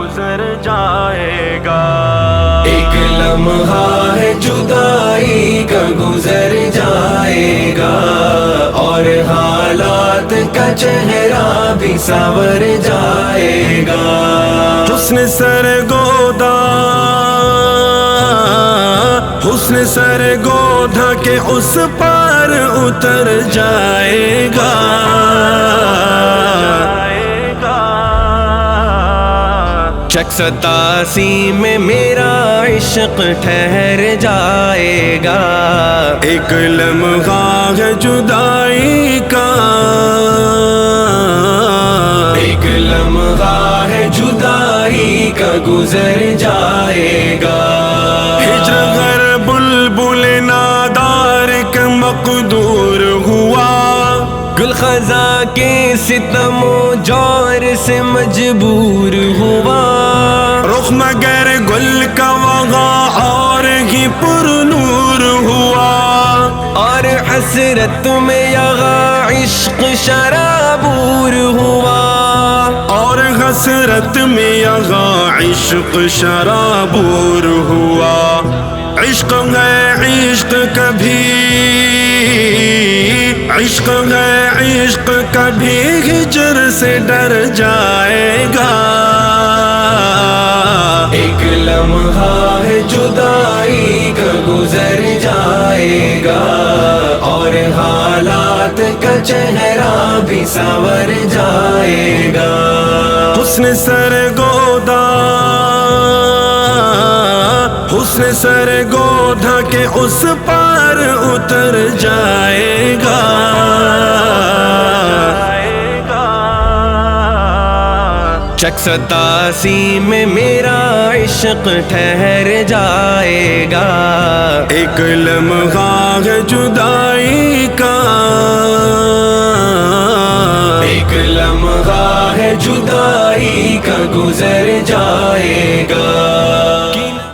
گزر جائے گا، ایک لمحہ ہے جدائی کا گزر جائے گا، اور حالات کا چہرہ بھی سنور جائے گا۔ حسن سرگودا، حسن سرگودا کے اس پار اتر جائے گا، شک 87 میں میرا عشق ٹھہر جائے گا، ایک لمحہ ہے جدائی کا، ایک لمحہ ہے جدائی کا گزر جائے گا۔ ہجر غر بلبل نادار کا مقدور ہوا، گل خزاں کے ستم و جور سے مجبور ہوا، رخ مگر گل کا وہاں اور ہی پر نور ہوا، اور حسرت میں یہاں عشق شرابور ہوا، اور حسرت میں یہاں عشق شرابور ہوا۔ عشق ہے عشق کبھی، عشق ہے عشق کبھی ہجر سے ڈر جائے گا، ایک لمحہ ہے جدائی کا گزر جائے گا، اور حالات کا چہرہ بھی سنور جائے گا۔ حسن سرگودا، حسن سرگودا کے اس پار اتر جائے گا، شک 87 میں میرا عشق ٹھہر جائے گا، ایک لمحہ ہے جدائی کا، ایک لمحہ ہے جدائی کا گزر جائے گا۔